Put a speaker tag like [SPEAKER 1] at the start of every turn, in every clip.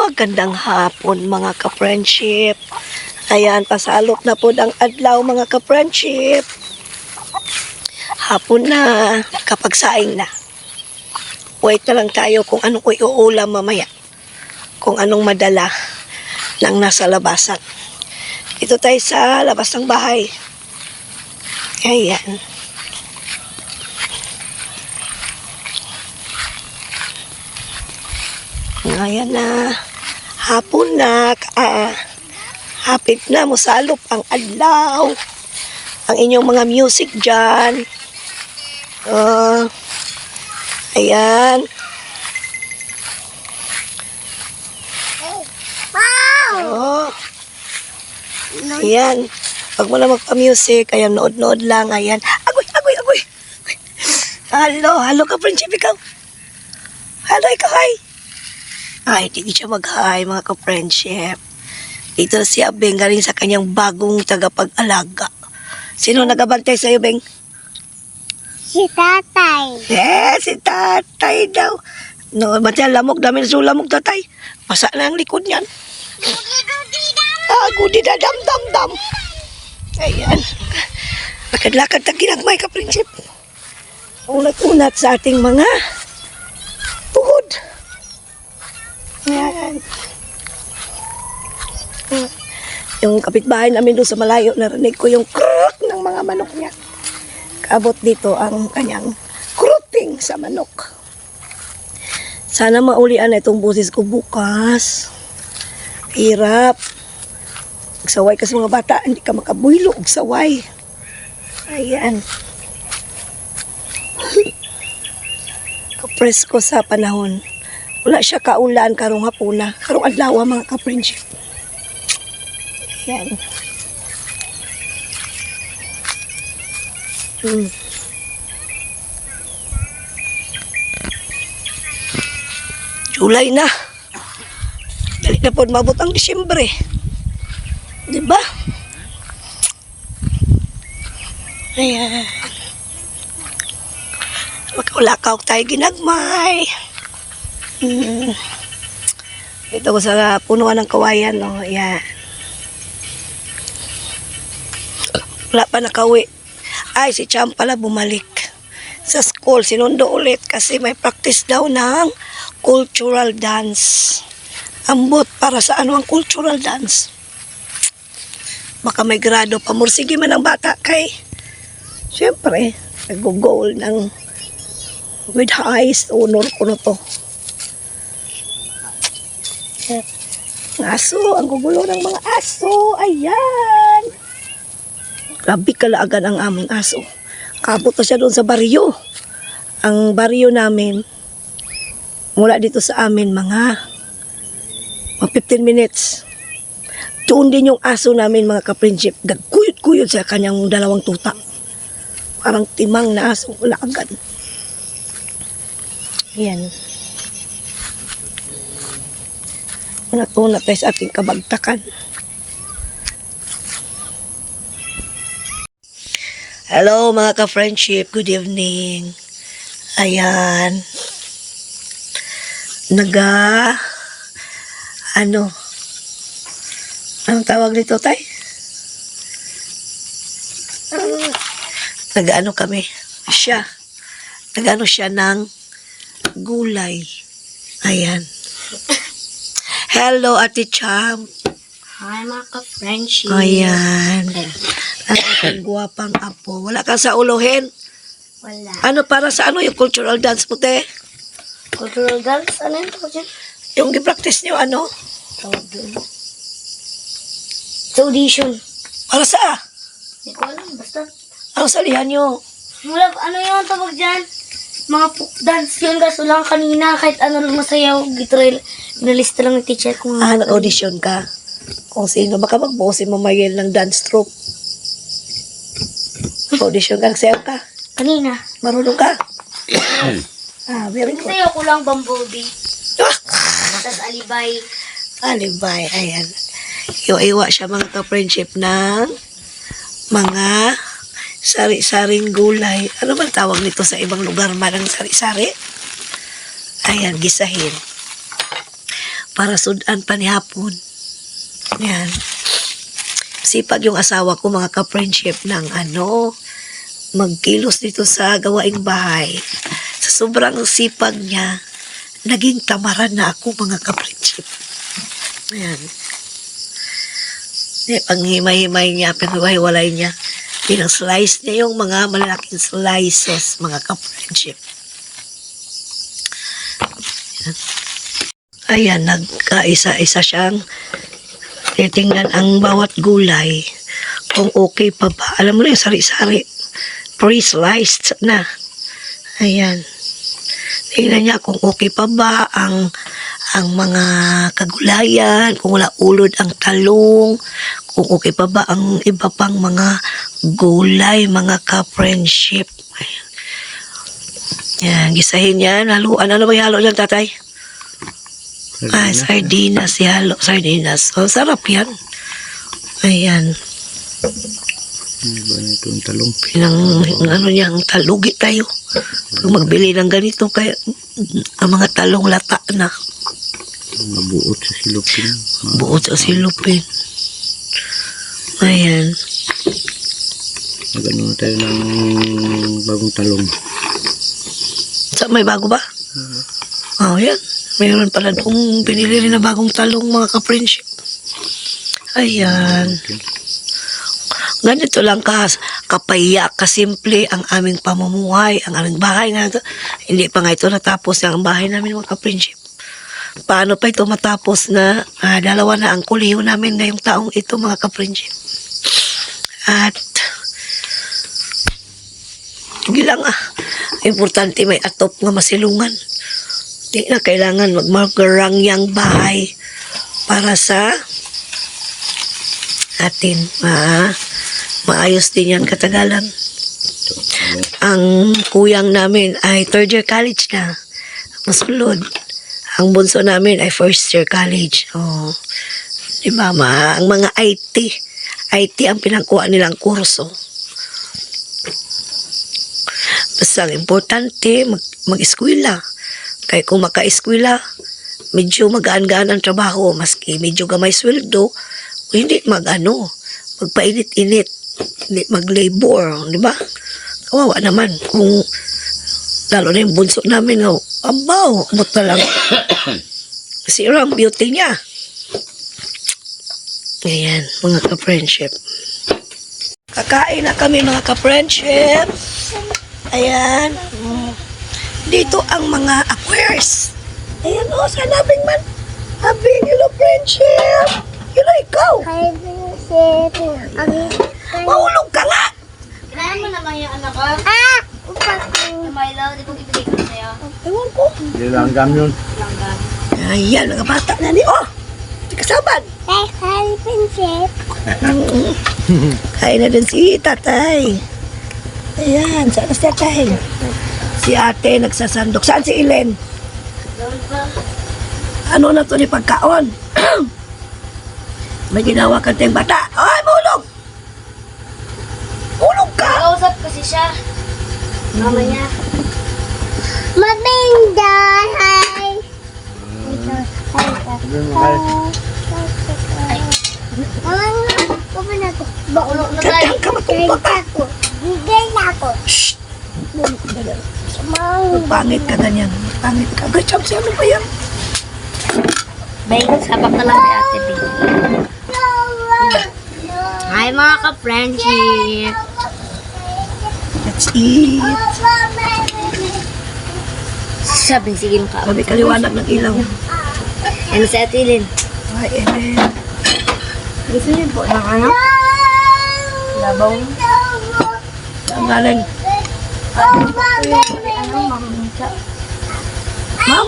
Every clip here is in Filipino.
[SPEAKER 1] Magandang hapon mga ka-friendship. Ayan, pasalok na po ang adlaw mga ka-friendship. Hapon na, kapag saing na. Wait na lang tayo kung anong ko iuulam mamaya. Kung anong madala ng nasa labasan. Ito tayo sa labas ng bahay. Ayan. Ayan na. Hapon na. Hapit na. Musalop ang adlaw. Ang inyong mga music dyan. Ayan. Oh. Ayan. Pag mo na magpa-music, ayan, nood-nood lang. Ayan. Agoy. Hello ka-friendship ikaw. Hello ikaw, hi. Ay, hindi siya mag-hi, mga ka-friendship. Ito si Abeng, galing sa kanyang bagong tagapag-alaga. Sino nagabantay sa'yo, Beng?
[SPEAKER 2] Si tatay.
[SPEAKER 1] Si tatay daw. No, ba't yan, lamok namin sa lamok, tatay. Masa na ang likod niyan. Gudi da dam. Ayan. Lakad-lakad na ginagmay, ka-friendship. Unat-unat sa ating mga tuhod. Ayan. Yung kapitbahay namin doon sa malayo, narinig ko yung kruk ng mga manok niya. Kaabot dito ang kanyang kruping sa manok. Sana maulian na itong busis ko bukas. Hirap. Magsaway ka sa mga bata, hindi ka makabuylo. Magsaway. Ayan. Kapresko sa panahon. Wala siya kaulan karong hapuna. Karong adlaw mga ka-friendship. Yan. July na. Dali na po mabot ang Disyembre. Diba? Ayan. Magkaulakaw tayo ginagmay. Dito ko sa punuan ng kawayan, no? Ayan. Wala pa nakauwi. Ay, si Cham pala bumalik sa school. Sinundo ulit kasi may practice daw ng cultural dance. Ambot para sa ano ang cultural dance. Baka may grado pa. Mursige man ang bata kay siyempre, nag-goal ng with highest honor ko na to. Aso, ang gugulo ng mga aso. Ayan. Grabe kalaagan ang aming aso. Kabot na siya doon sa baryo. Ang baryo namin, mula dito sa amin, mga 15 minutes. Doon din yung aso namin, mga ka-friendship. Gagkuyot-kuyot sa kanyang dalawang tuta. Parang timang na aso. Kalaagan. Ayan. Unat-unat tayo sa ating kabagtakan. Hello mga ka-friendship, good evening. Ayan. Anong tawag nito, tay? Nag-ano kami? Nag-ano siya ng gulay. Ayan. Hello, Ate Cham.
[SPEAKER 2] Hi, mga ka-friendship.
[SPEAKER 1] Ayan. Ang guwapang apo. Wala kang sa uluhin?
[SPEAKER 2] Wala.
[SPEAKER 1] Ano para sa ano yung cultural dance mo, te?
[SPEAKER 2] Cultural dance? Ano yung tawag dyan?
[SPEAKER 1] Yung gi-practice niyo, ano?
[SPEAKER 2] Tawag dyan. Sa audition.
[SPEAKER 1] Para sa?
[SPEAKER 2] Hindi ko alam, basta.
[SPEAKER 1] Anong salihan niyo?
[SPEAKER 2] Wala, ano yung tawag dyan? Mga dance yun, kaso lang kanina, kahit ano lang masayaw, gitrail, binalista lang ng teacher kung
[SPEAKER 1] Nag-audition ka? Kung sino, baka magbusin mo mayel ng dance troupe. Audition ka, nagsayaw ka?
[SPEAKER 2] kanina.
[SPEAKER 1] Marunong ka? Very good.
[SPEAKER 2] Nasayaw ko lang Bumblebee.
[SPEAKER 1] Ah!
[SPEAKER 2] Tapos Alibay.
[SPEAKER 1] Alibay, ayan. Iwa-iwa siya mga ka-friendship ng mga sari-saring gulay. Ano ba tawag nito sa ibang lugar man ang sari-sari? Ayan, gisahin. para sudan pa ni hapon. Yan. Sipag yung asawa ko, mga ka-friendship, ng magkilos dito sa gawaing bahay. Sa sobrang sipag niya, naging tamaran na ako, mga ka-friendship. Ayan. Panghimay-himay niya, pinaghiwalay niya. Pinang-slice niya yung mga malalaking slices, mga ka-friendship. Ayan, nagkaisa-isa siyang titingnan ang bawat gulay kung okay pa ba. Alam mo na yung sari-sari, pre-sliced na. Ayan. Tingnan niya kung okay pa ba ang mga kagulayan, kung wala ulod ang talong, kung okay pa ba ang iba pang mga gulay, mga ka-friendship. Ayan. Yan, gisahin yan, haluan. Ano ba yung halo dyan, tatay? Sardinas, halo, sardinas. Oh, sarap yan. Ayan.
[SPEAKER 3] Iba nito ang talong.
[SPEAKER 1] Ang talugi tayo. Pag magbili ng ganito, kaya ang mga talong lata na.
[SPEAKER 3] Mabuot sa silupin.
[SPEAKER 1] Buot sa silupin. Ayan.
[SPEAKER 3] Magano na tayo ng bagong talong.
[SPEAKER 1] Sa may bago ba? Oh, yan. Mayroon pala kung pinili rin na bagong talong, mga ka-friendship. Ayan. Ganito lang kapaya, kasimple ang aming pamumuhay, ang aming bahay nga. Hindi pa nga ito natapos ang bahay namin, mga ka-friendship. Paano pa ito matapos na 2 na ang kuliho namin ngayong taong ito, mga ka-friendship. At hindi lang importante may atop nga masilungan. Hindi na kailangan magmarangyang bahay para sa atin. Maayos din yan katagalan. Ang kuyang namin ay 3rd year college na. Masulod. Ang bunso namin ay 1st year college. Oh. Diba, ang mga IT ang pinangkuha nilang kurso. Basta ang importante, mag-eskwela. Kaya kung maka-eskwela, medyo magaan-gaan ang trabaho, maski medyo gamay sweldo, hindi magpainit-init, hindi mag-labor, di ba? Kawawa naman, kung lalo na yung bunso namin, abaw, umot na lang. Sira ang beauty niya. Ayan, mga ka-friendship. Kakain na kami, mga ka-friendship. Ayan. Dito ang mga aquarius. Ayan, sa labing man. Abing, hello, friendship. Hello, ikaw. Mahulog ka nga.
[SPEAKER 2] Kailangan mo naman yung anak ko. Yung Milo, di ba ibigay ko sa'yo?
[SPEAKER 1] Ewan ko.
[SPEAKER 3] Langgam yun.
[SPEAKER 2] Langgam.
[SPEAKER 1] Ayan, mga bata na ni. Oh, kasaban. Kain na din si tatay. Ayan, saan na si tatay? Si ate nagsasandok. Saan si Elen?
[SPEAKER 2] Doon pa.
[SPEAKER 1] Ano na to ni pagkaon? May ginawa ka tayong bata. Ay, mahulog! Hulog ka!
[SPEAKER 2] Kausap kasi siya. Mama niya.
[SPEAKER 1] Gandang ka matulog ka. Shhh! Pangit ka ganyan. Pangit ka. Gacham siya, ano ba yan?
[SPEAKER 2] Bay, sabak na lang kay Ate B. Hi mga ka-friendship.
[SPEAKER 1] Let's eat.
[SPEAKER 2] Sabi, sige ka.
[SPEAKER 1] Sabi kaliwanag ng ilaw.
[SPEAKER 2] Ano si Ate Lynn?
[SPEAKER 1] Ay, Ellen.
[SPEAKER 2] Gusto niyo po ng ano? Labaw.
[SPEAKER 1] Ang galing.
[SPEAKER 2] Ano, mamamita.
[SPEAKER 1] Ma'am?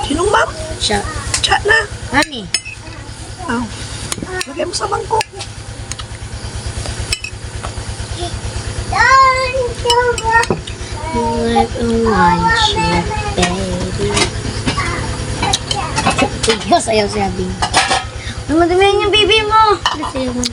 [SPEAKER 1] Sinong ma'am?
[SPEAKER 2] Siya.
[SPEAKER 1] Chat na.
[SPEAKER 2] Honey.
[SPEAKER 1] Oh. Lagay mo sa bangko.
[SPEAKER 2] Like a lunch, baby. Tigas, ayaw sabi. Ang madamihan yung baby mo. Kasi mo.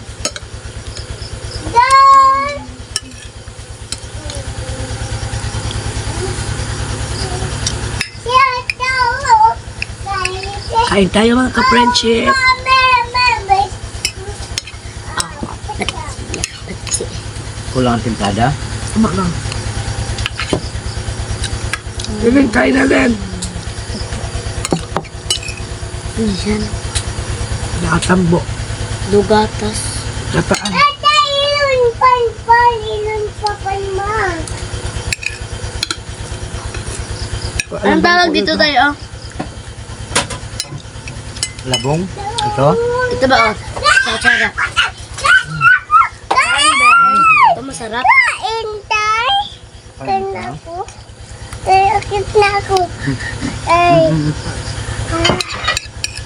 [SPEAKER 1] Kain tayo mga ka-friendship.
[SPEAKER 3] Kulang ang timplada.
[SPEAKER 1] Tama lang. Lilin, kain na din.
[SPEAKER 2] Yan.
[SPEAKER 1] Nakatambo.
[SPEAKER 2] Dugatas.
[SPEAKER 1] Kataan.
[SPEAKER 2] Anong tawag dito tayo?
[SPEAKER 3] Labong. Ito.
[SPEAKER 2] Ito ba? Sarap. Ito masarap.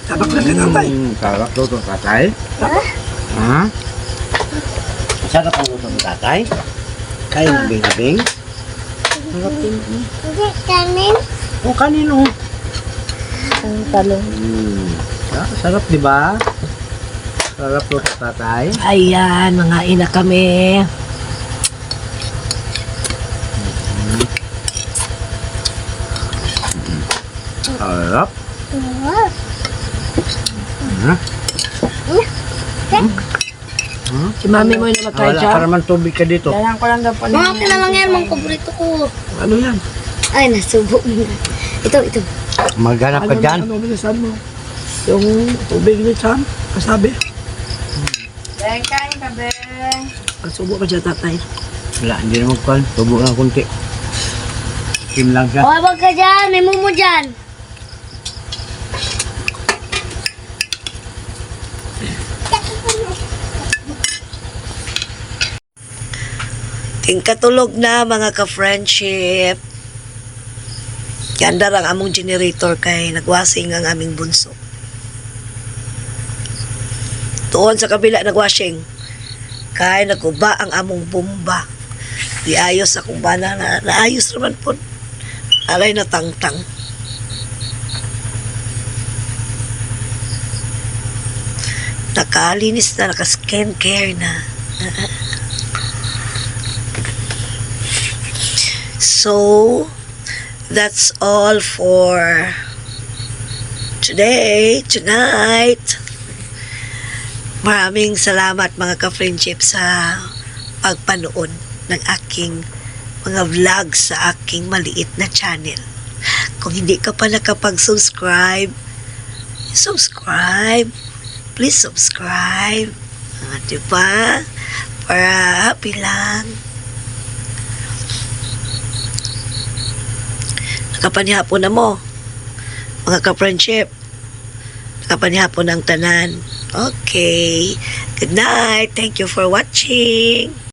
[SPEAKER 1] Tabak na din ang tayo.
[SPEAKER 3] Sarap luto ng tatay. Ha? Sarap ang luto ng tatay. Kain ng bing-bing. O kanino?
[SPEAKER 2] Ang talong.
[SPEAKER 3] Sarap di ba? Sarap luto ng tatay.
[SPEAKER 1] Ayan, mga ina kami.
[SPEAKER 3] Sarap. Ha?
[SPEAKER 1] Si mami mo yung namatay
[SPEAKER 3] Wala
[SPEAKER 1] siya.
[SPEAKER 3] ka naman tubig ka dito.
[SPEAKER 2] Mga kinalang yan, mga paborito ko.
[SPEAKER 1] Ano yan?
[SPEAKER 2] Ay, nasubo mo na. Ito.
[SPEAKER 3] Maghanap ka dyan.
[SPEAKER 1] Ano bilisan mo? Yung tubig ni Sam, kasabi.
[SPEAKER 2] Kain ka, Beng.
[SPEAKER 1] Kasubo ka siya, tatay.
[SPEAKER 3] Wala, hindi na magkuhan. Tubo lang kunti. Kim lang siya.
[SPEAKER 2] Huwag ka dyan, may mumu dyan.
[SPEAKER 1] Katulog na mga ka-friendship. Ganda lang among generator kay nagwasing ang aming bunso. Tuon sa kabila nagwashing. Kay naguba ang among bomba. Di ayos akong bana na naayos naman po. Alay na tangtang. Nakalinis na, naka-skincare na. So, that's all for tonight. Maraming salamat mga ka-friendship sa pagpanood ng aking mga vlog sa aking maliit na channel. Kung hindi ka pa nakapag-subscribe, please subscribe. Diba? Para happy lang. Nakapanihapon na mo, mga ka-friendship. Nakapanihapon ang tanan. Okay. Good night. Thank you for watching.